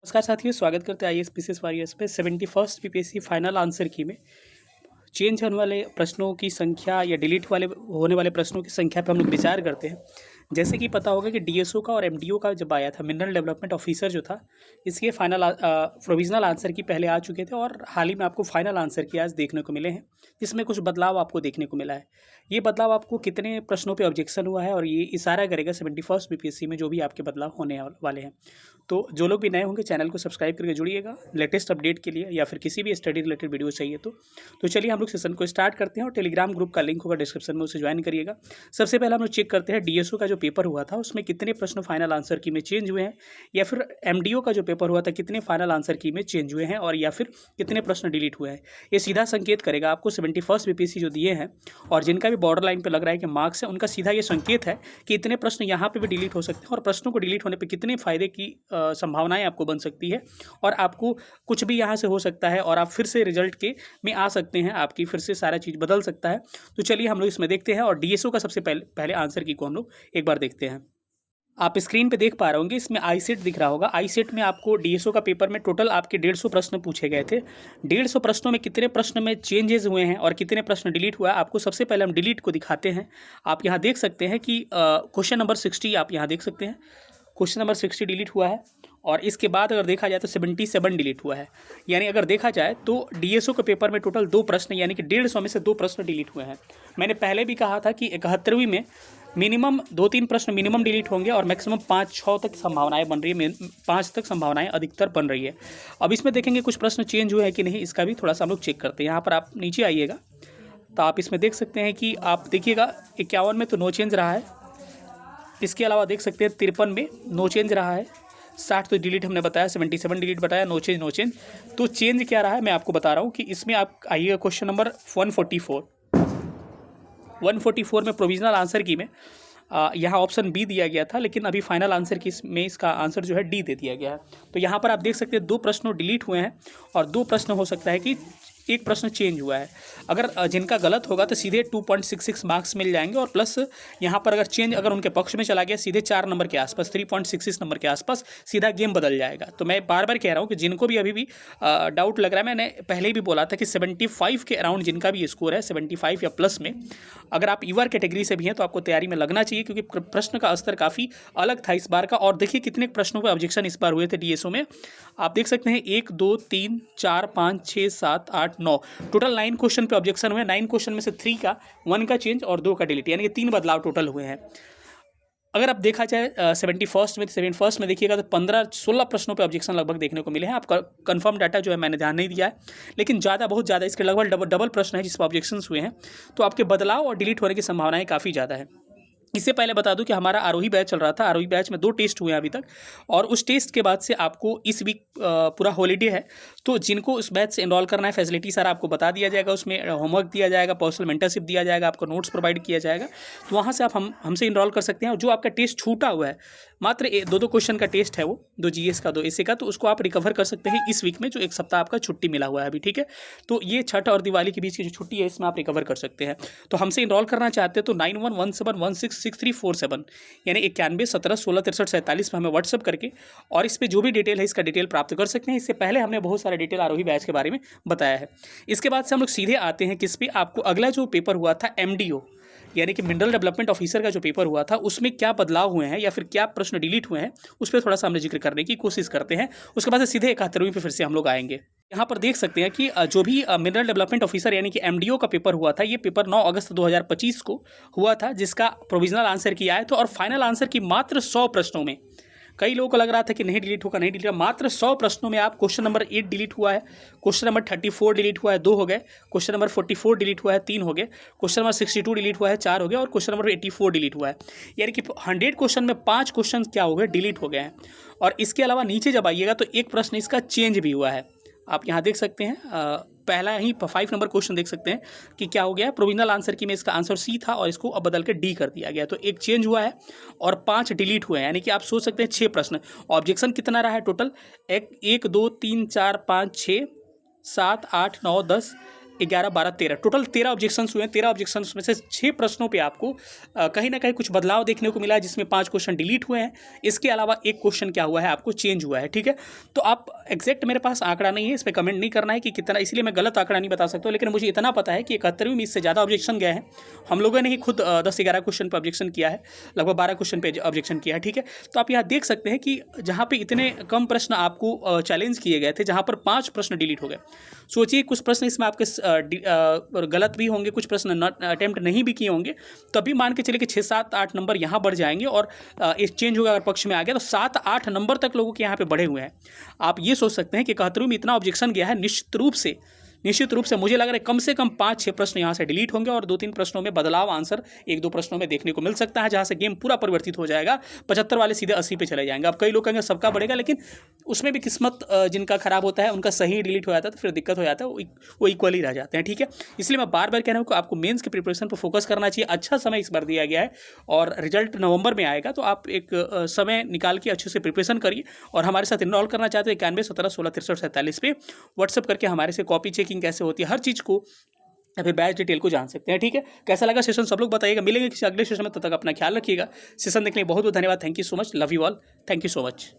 नमस्कार साथियों, स्वागत करते हैं आईएएस पीसीएस वॉरियर्स पे 71st बीपीएससी फाइनल आंसर की में चेंज होने वाले प्रश्नों की संख्या या डिलीट वाले होने वाले प्रश्नों की संख्या पे हम लोग विचार करते हैं। जैसे कि पता होगा कि डीएसओ का और एमडीओ का जब आया था, मिनरल डेवलपमेंट ऑफिसर जो था, इसके फाइनल प्रोविजनल आंसर की पहले आ चुके थे और हाल ही में आपको फाइनल आंसर की आज देखने को मिले हैं, जिसमें कुछ बदलाव आपको देखने को मिला है। ये बदलाव आपको कितने प्रश्नों पे ऑब्जेक्शन हुआ है और ये इशारा करेगा 71st बीपीएससी में जो भी आपके बदलाव होने वाले हैं। तो जो लोग भी नए होंगे चैनल को सब्सक्राइब करके जुड़िएगा लेटेस्ट अपडेट के लिए, या फिर किसी भी स्टडी रिलेटेड वीडियो चाहिए तो चलिए हम लोग सेशन को स्टार्ट करते हैं और टेलीग्राम ग्रुप का लिंक होगा डिस्क्रिप्शन में, उसे ज्वाइन करिएगा। सबसे पहले हम लोग चेक करते हैं डीएसओ का जो पेपर हुआ था उसमें कितने प्रश्न फाइनल आंसर की में चेंज हुए हैं, या फिर एमडीओ का जो पेपर हुआ था कितने फाइनल आंसर की में चेंज हुए हैं, और या फिर कितने प्रश्न डिलीट हुए हैं। ये सीधा संकेत करेगा आपको 71st बीपीएससी जो दिए हैं और जिनका भी बॉर्डर लाइन पर लग रहा है कि मार्क्स है, उनका सीधा ये संकेत है कि इतने प्रश्न यहाँ पे भी डिलीट हो सकते हैं और प्रश्नों को डिलीट होने पर कितने फायदे की संभावनाएं आपको बन सकती है, और आपको कुछ भी यहाँ से हो सकता है और आप फिर से रिजल्ट के में आ सकते हैं, आपकी फिर से सारा चीज़ बदल सकता है। तो चलिए हम लोग इसमें देखते हैं और डीएसओ का सबसे पहले आंसर की को हम लोग एक बार देखते हैं। आप स्क्रीन पे देख पा रहे होंगे, इसमें आई सेट दिख रहा होगा। आई सेट में आपको डीएसओ का पेपर में टोटल आपके 150 प्रश्न पूछे गए थे। 150 प्रश्नों में कितने प्रश्न में चेंजेस हुए हैं और कितने प्रश्न डिलीट हुआ है, आपको सबसे पहले हम डिलीट को दिखाते हैं। आप यहाँ देख सकते हैं कि क्वेश्चन नंबर 60 आप यहाँ देख सकते हैं, क्वेश्चन नंबर 60 डिलीट हुआ है। और इसके बाद अगर देखा जाए तो 77 डिलीट हुआ है। यानी अगर देखा जाए तो डीएसओ के पेपर में टोटल 2 प्रश्न यानी कि 150 में से 2 प्रश्न डिलीट हुए हैं। मैंने पहले भी कहा था कि 71वीं में मिनिमम 2-3 प्रश्न मिनिमम डिलीट होंगे और मैक्सिमम 5-6 तक संभावनाएं बन रही है, 5 तक संभावनाएं अधिकतर बन रही है। अब इसमें देखेंगे कुछ प्रश्न चेंज हुए हैं कि नहीं, इसका भी थोड़ा सा हम लोग चेक करते हैं। यहाँ पर आप नीचे आइएगा तो आप इसमें देख सकते हैं कि आप देखिएगा 51 में तो नो चेंज रहा है। इसके अलावा देख सकते हैं 53 में नो चेंज रहा है। 60 तो डिलीट हमने बताया, 77 डिलीट बताया, नो चेंज। तो चेंज क्या रहा है मैं आपको बता रहा हूँ कि इसमें आप आइएगा क्वेश्चन नंबर 144 में प्रोविजनल आंसर की में यहाँ ऑप्शन बी दिया गया था, लेकिन अभी फाइनल आंसर की में इसका आंसर जो है डी दे दिया गया है। तो यहाँ पर आप देख सकते हैं 2 प्रश्न डिलीट हुए हैं और 2 प्रश्न हो सकता है कि एक प्रश्न चेंज हुआ है। अगर जिनका गलत होगा तो सीधे 2.66 मार्क्स मिल जाएंगे, और प्लस यहाँ पर अगर चेंज अगर उनके पक्ष में चला गया सीधे 4 नंबर के आसपास, 3.66 नंबर के आसपास सीधा गेम बदल जाएगा। तो मैं बार बार कह रहा हूँ कि जिनको भी अभी भी डाउट लग रहा है, मैंने पहले भी बोला था कि 75 के अराउंड जिनका भी स्कोर है 75 या प्लस में, अगर आप यूआर कैटेगरी से भी हैं तो आपको तैयारी में लगना चाहिए, क्योंकि प्रश्न का स्तर काफ़ी अलग था इस बार का। और देखिए कितने प्रश्नों पर ऑब्जेक्शन इस बार हुए थे डीएसओ में, आप देख सकते हैं 1 2 3 4 5 6 7 8 9 टोटल 9 क्वेश्चन पे ऑब्जेक्शन हुए। 9 क्वेश्चन में से 3 का 1 का चेंज और 2 का डिलीट, यानी कि 3 बदलाव टोटल हुए हैं। अगर आप देखा जाए 71st में देखिएगा तो 15-16 प्रश्नों पे ऑब्जेक्शन लगभग देखने को मिले हैं। आपका कंफर्म डाटा जो है मैंने ध्यान नहीं दिया है, लेकिन बहुत ज़्यादा इसके लगभग डबल प्रश्न है जिस पर ऑब्जेक्शन हुए हैं। तो आपके बदलाव और डिलीट होने की संभावनाएं काफ़ी ज़्यादा है। इससे पहले बता दूं कि हमारा आरोही बैच चल रहा था। आरोही बैच में 2 टेस्ट हुए हैं अभी तक, और उस टेस्ट के बाद से आपको इस वीक पूरा हॉलीडे है। तो जिनको उस बैच से इनरोल करना है, फैसिलिटी सारा आपको बता दिया जाएगा, उसमें होमवर्क दिया जाएगा, पर्सनल मेंटरशिप दिया जाएगा, आपको नोट्स प्रोवाइड किया जाएगा। तो वहाँ से आप हमसे इनरोल कर सकते हैं। और जो आपका टेस्ट छूटा हुआ है, मात्र 2 क्वेश्चन का टेस्ट है, वो 2 जीएस का 2 एसए का, तो उसको आप रिकवर कर सकते हैं इस वीक में, जो 1 सप्ताह आपका छुट्टी मिला हुआ है अभी। ठीक है, तो ये छठ और दिवाली के बीच की जो छुट्टी है इसमें आप रिकवर कर सकते हैं। तो हमसे इनरोल करना चाहते हैं तो 9117166347 यानी 91 17 16 63 47 पर हमें व्हाट्सअप करके और इस पर जो भी डिटेल है इसका डिटेल प्राप्त कर सकते हैं। इससे पहले हमने बहुत सारे डिटेल आरोही बैच के बारे में बताया है। इसके बाद से हम लोग सीधे आते हैं किस पे, आपको अगला जो पेपर हुआ था एमडीओ यानी कि मिनरल डेवलपमेंट ऑफिसर का जो पेपर हुआ था, उसमें क्या बदलाव हुए हैं या फिर क्या प्रश्न डिलीट हुए हैं, उस पर थोड़ा सा हमने जिक्र करने की कोशिश करते हैं। उसके बाद से सीधे 71वीं पे फिर से हम लोग आएंगे। यहाँ पर देख सकते हैं कि जो भी मिनरल डेवलपमेंट ऑफिसर यानी कि एमडीओ का पेपर हुआ था, ये पेपर 9 अगस्त 2025 को हुआ था, जिसका प्रोविजनल आंसर की आए थे और फाइनल आंसर की मात्र 100 प्रश्नों में। कई लोगों को लग रहा था कि नहीं डिलीट होगा, नहीं डिलीट होगा, मात्र 100 प्रश्नों में आप क्वेश्चन नंबर 8 डिलीट हुआ है, क्वेश्चन नंबर 34 डिलीट हुआ है, 2 हो गए, क्वेश्चन नंबर 44 डिलीट हुआ है, 3 हो गए, क्वेश्चन नंबर 62 डिलीट हुआ है, 4 हो गए, और क्वेश्चन नंबर 84 डिलीट हुआ है। यानी कि 100 क्वेश्चन में 5 क्वेश्चन क्या हो गए, डिलीट हो गए हैं। और इसके अलावा नीचे जब आइएगा तो एक प्रश्न इसका चेंज भी हुआ है। आप यहाँ देख सकते हैं पहला ही 5 नंबर क्वेश्चन देख सकते हैं कि क्या हो गया, प्रोविजनल आंसर की में इसका आंसर सी था और इसको अब बदल के डी कर दिया गया। तो एक चेंज हुआ है और 5 डिलीट हुए हैं, यानी कि आप सोच सकते हैं 6 प्रश्न। ऑब्जेक्शन कितना रहा है टोटल, 1 2 3 4 5 6 7 8 9 10 11, 12, 13 टोटल 13 ऑब्जेक्शंस हुए हैं। 13 ऑब्जेक्शंस में से 6 प्रश्नों पे आपको कहीं ना कहीं कुछ बदलाव देखने को मिला है, जिसमें 5 क्वेश्चन डिलीट हुए हैं। इसके अलावा एक क्वेश्चन क्या हुआ है, आपको चेंज हुआ है। ठीक है, तो आप एग्जैक्ट, मेरे पास आंकड़ा नहीं है, इस पर कमेंट नहीं करना है कि कितना, इसलिए मैं गलत आंकड़ा नहीं बता सकता हूँ, लेकिन मुझे इतना पता है कि 71वीं में इससे ज़्यादा ऑब्जेक्शन गए हैं। हम लोगों ने ही खुद 10-11 क्वेश्चन पर ऑब्जेक्शन किया है, लगभग 12 क्वेश्चन पे ऑब्जेक्शन किया है। ठीक है, तो आप यहाँ देख सकते हैं कि जहाँ पे इतने कम प्रश्न आपको चैलेंज किए गए थे, जहाँ पर 5 प्रश्न डिलीट हो गए। सोचिए कुछ प्रश्न इसमें आपके गलत भी होंगे, कुछ प्रश्न अटेम्प्ट नहीं भी किए होंगे, तभी मान के चले कि 6, 7, 8 नंबर यहाँ बढ़ जाएंगे, और एक चेंज होगा अगर पक्ष में आ गया तो 7, 8 नंबर तक लोगों के यहाँ पे बढ़े हुए हैं। आप ये सोच सकते हैं कि 71वीं में इतना ऑब्जेक्शन गया है, निश्चित रूप से मुझे लग रहा है कम से कम 5-6 प्रश्न यहाँ से डिलीट होंगे, और 2-3 प्रश्नों में बदलाव, आंसर 1-2 प्रश्नों में देखने को मिल सकता है, जहाँ से गेम पूरा परिवर्तित हो जाएगा। 75 वाले सीधे 80 पे चले जाएंगे। अब कई लोग कहेंगे सबका बढ़ेगा, लेकिन उसमें भी किस्मत जिनका खराब होता है, उनका सही डिलीट हो जाता है तो फिर दिक्कत हो जाता है, वो इक्वल ही रह जाते हैं। ठीक है, इसलिए मैं बार बार कह रहा हूँ कि आपको मेंस की प्रिपरेशन पर फोकस करना चाहिए। अच्छा समय इस बार दिया गया है और रिजल्ट नवंबर में आएगा, तो आप एक समय निकाल के अच्छे से प्रिपरेशन करिए। और हमारे साथ इनरोल करना चाहते हैं 91 17 16 63 47 पे व्हाट्सअप करके हमारे से कॉपी चेकिंग कैसे होती है, हर चीज़ को या फिर बैच डिटेल को जान सकते हैं। ठीक है, कैसा लगा सेशन सब लोग बताइएगा। मिलेंगे किसी अगले सेशन में, तब तक अपना ख्याल रखिएगा। सेशन देखने के लिए बहुत बहुत धन्यवाद। Thank you so much, love you all, thank you so much.